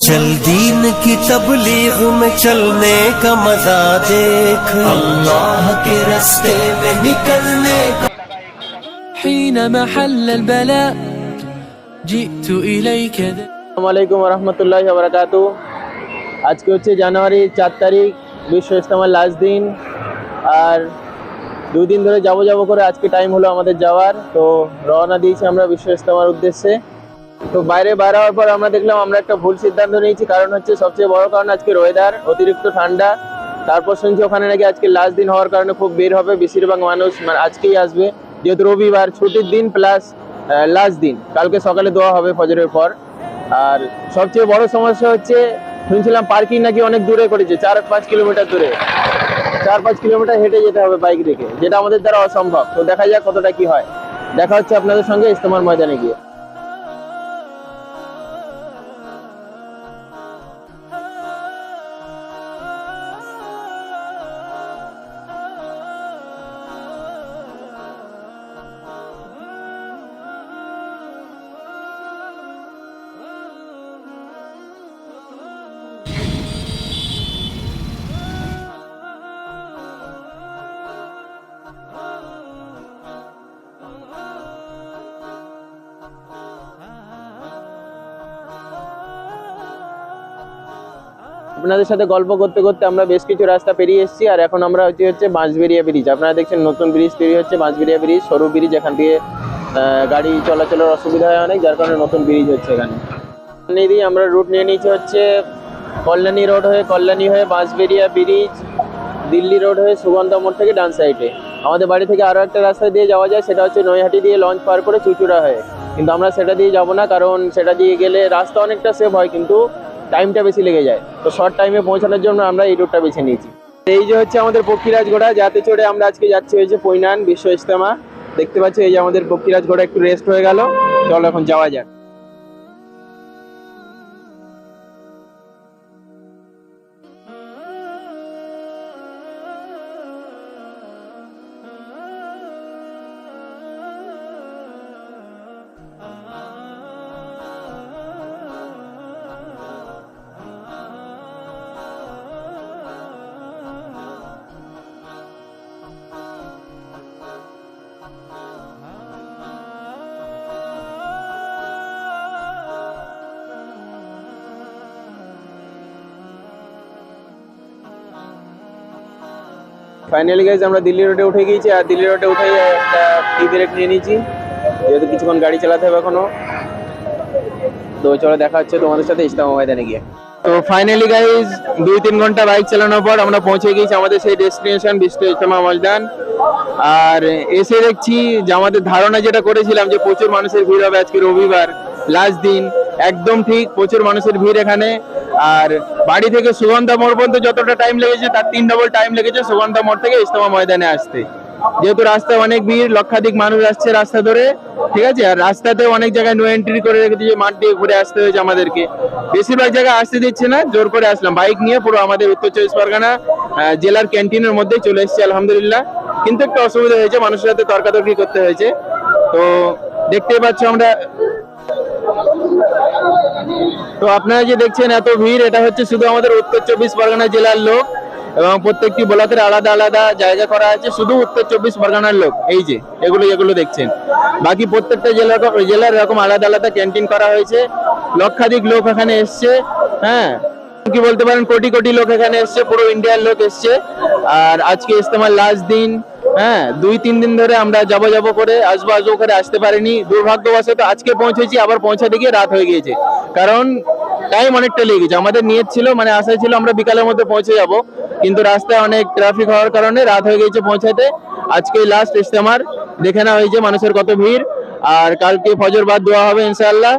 चल दीन की तबलीग में चलने का मजा देख, अल्लाह के रास्ते में निकलने का। حين محل البلاء جئت إليك। আসসালামু আলাইকুম ওয়া রাহমাতুল্লাহি ওয়া বারাকাতুহু। আজকে হচ্ছে জানুয়ারি 4 তারিখ, বিশ্ব ইজতেমার লাস্ট দিন। আর 2 দিন ধরে যাব করে আজকে টাইম হলো আমাদের যাওয়ার। তো রওনা দিয়েছি আমরা বিশ্ব ইজতেমার উদ্দেশ্যে। তো বাইরে বার হওয়ার পর আমরা দেখলাম আমরা একটা ভুল সিদ্ধান্ত নিয়েছি। কারণ হচ্ছে সবচেয়ে বড় কারণ আজকে ওয়েদার অতিরিক্ত ঠান্ডা। তারপর শুনছি ওখানে নাকি আজকে লাস্ট দিন হওয়ার কারণে খুব বের হবে, বেশিরভাগ মানুষ আজকেই আসবে, যেহেতু রবিবার ছুটির দিন প্লাস লাস্ট দিন। কালকে সকালে দোয়া হবে ফজরের পর। আর সবচেয়ে বড় সমস্যা হচ্ছে শুনছিলাম পার্কিং নাকি অনেক দূরে করেছে, 4-5 কিলোমিটার দূরে, 4-5 কিলোমিটার হেঁটে যেতে হবে বাইক রেখে, যেটা আমাদের দ্বারা অসম্ভব। তো দেখা যাক কতটা কি হয়। দেখা হচ্ছে আপনাদের সঙ্গে ইজতেমার ময়দানে গিয়ে। আপনাদের সাথে গল্প করতে করতে আমরা বেশ কিছু রাস্তা পেরিয়ে এসেছি। আর এখন আমরা হচ্ছে বাঁশবেড়িয়া ব্রিজ। আপনারা দেখছেন নতুন ব্রিজ তৈরি হচ্ছে, বাঁশবেড়িয়া ব্রিজ, সরু ব্রিজ, এখান থেকে গাড়ি চলাচলের অসুবিধা হয় অনেক, যার কারণে নতুন ব্রিজ হচ্ছে এখানে। দিয়ে আমরা রুট নিয়ে নিয়েছি হচ্ছে কল্যাণী রোড হয়ে, কল্যাণী হয়ে বাঁশবেড়িয়া ব্রিজ, দিল্লি রোড হয়ে সুগন্ধা মোড় থেকে ডান সাইডে। আমাদের বাড়ি থেকে আরও একটা রাস্তা দিয়ে যাওয়া যায়, সেটা হচ্ছে নৈহাটি দিয়ে লঞ্চ পার করে চুচুড়া হয়ে। কিন্তু আমরা সেটা দিয়ে যাবো না, কারণ সেটা দিয়ে গেলে রাস্তা অনেকটা সেভ হয় কিন্তু টাইমটা বেশি লেগে যায়। তো শর্ট টাইমে পৌঁছানোর জন্য আমরা এই রুটটা বেছে নিয়েছি। এই যে হচ্ছে আমাদের পক্ষীরাজ ঘোড়া, যাতে চড়ে আমরা আজকে যাচ্ছি হয়েছে পৈনান বিশ্ব ইজতেমা। দেখতে পাচ্ছি এই যে আমাদের পক্ষীরাজ ঘোড়া একটু রেস্ট হয়ে গেল। চলো এখন যাওয়া যাক। ফাইনালি গাইজ আমরা দিল্লি রোডে উঠে গিয়েছি। আর দিল্লি রোডে উঠে একটা ব্রেক নিয়ে নিয়েছি, যেহেতু কিছুক্ষণ গাড়ি চালাতে হবে এখনো। তো চলো দেখা হচ্ছে তোমাদের সাথে ইজতেমা ময়দানে গিয়ে। তো ফাইনালি গাইজ 2-3 ঘন্টা বাইক চালানোর পর আমরা পৌঁছে গিয়েছি আমাদের সেই ডেস্টিনেশন বিশ্ব ইজতেমা ময়দান। আর এসে দেখছি যে আমাদের ধারণা যেটা করেছিলাম যে প্রচুর মানুষের ভিড় হবে আজকে রবিবার লাস্ট দিন, একদম ঠিক, প্রচুর মানুষের ভিড় এখানে। আর বাড়ি থেকে সুগন্ধা মোড় পর্যন্ত যতটা টাইম লেগেছে তার 3 ডবল টাইম লেগেছে সুগন্ধা মোড় থেকে ইজতেমা ময়দানে আসতে, যেহেতু রাস্তায় অনেক ভিড়, লক্ষাধিক মানুষ আসছে রাস্তা ধরে, ঠিক আছে। আর রাস্তাতে অনেক জায়গায় নো এন্ট্রি করে রেখেছে, যে মাঠ দিয়ে ঘুরে আসতে হয়েছে আমাদেরকে। বেশিরভাগ জায়গায় আসতে দিচ্ছে না, জোর করে আসলাম বাইক নিয়ে। পুরো আমাদের উত্তর 24 পরগনা জেলার ক্যান্টিনের মধ্যে চলে এসেছি আলহামদুলিল্লাহ। কিন্তু একটু অসুবিধা হয়েছে, মানুষের সাথে তর্কাতর্কি করতে হয়েছে। তো দেখতেই পাচ্ছ আমরা। তো আপনারা যে দেখছেন এত ভিড়, এটা হচ্ছে শুধু আমাদের উত্তর 24 পরগনা জেলার লোক, এবং প্রত্যেকটি ব্লকের আলাদা আলাদা জায়গা করা আছে শুধু উত্তর 24 পরগনার লোক। এই যে এগুলো দেখছেন, বাকি প্রত্যেকটা জেলার এরকম আলাদা আলাদা ক্যান্টিন করা হয়েছে। লক্ষাধিক লোক এখানে এসছে, হ্যাঁ কি বলতে পারেন কোটি কোটি লোক এখানে এসছে, পুরো ইন্ডিয়ার লোক এসছে। আর আজকে ইজতেমার লাস্ট দিন, হ্যাঁ 2-3 দিন ধরে আমরা যাব করে আসবো করে আসতে পারিনি। দুর্ভাগ্যবশত আজকে পৌঁছেছি, আবার পৌঁছাতে গিয়ে রাত হয়ে গিয়েছে, কারণ টাইম অনেকটা লেগে গেছে। আমাদের নিয়ত ছিল, আশা ছিল আমরা বিকালের মধ্যে পৌঁছে যাব, কিন্তু রাস্তায় অনেক ট্রাফিক হওয়ার কারণে রাত হয়ে গেছে পৌঁছাতে। আজকে লাস্ট ইজতেমার, দেখে না হয়েছে মানুষের কত ভিড়। আর কালকে ফজর বাদ দোয়া হবে ইনশাআল্লাহ।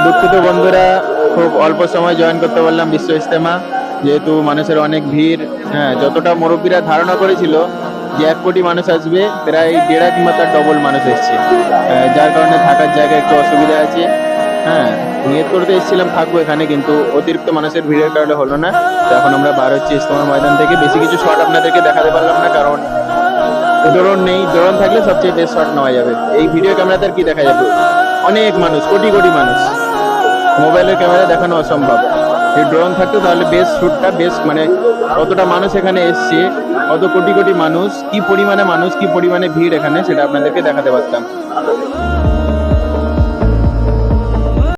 দুঃখিত বন্ধুরা, খুব অল্প সময় জয়েন করতে পারলাম বিশ্ব ইজতেমা। যেহেতু মানুষের অনেক ভিড়। হ্যাঁ, যতটা মুরব্বীরা ধারণা করেছিল যে 1 কোটি মানুষ আসবে, প্রায় 1.5 কিংবা তার ডবল মানুষ এসছে। যার কারণে থাকার জায়গায় একটু অসুবিধা আছে। হ্যাঁ, নিয়ত করতে এসেছিলাম থাকবো এখানে, কিন্তু অতিরিক্ত মানুষের ভিড়ের কারণে হলো না। তো এখন আমরা বার হচ্ছি ইজতেমা ময়দান থেকে। বেশি কিছু শট আপনাদেরকে দেখাতে পারলাম না, কারণ ড্রোন নেই। ড্রোন থাকলে সবচেয়ে বেস্ট শট নেওয়া যাবে। এই ভিডিও ক্যামেরাতে আর কি দেখা যাবে, অনেক মানুষ, কোটি কোটি মানুষ, মোবাইলের ক্যামেরায় দেখানো অসম্ভব। এই ড্রোন থাকতো তাহলে বেস্ট শ্যুটটা, বেস্ট মানে কতটা মানুষ এখানে এসছে, কত কোটি কোটি মানুষ, কি পরিমাণে ভিড় এখানে, সেটা আপনাদেরকে দেখাতে পারতাম।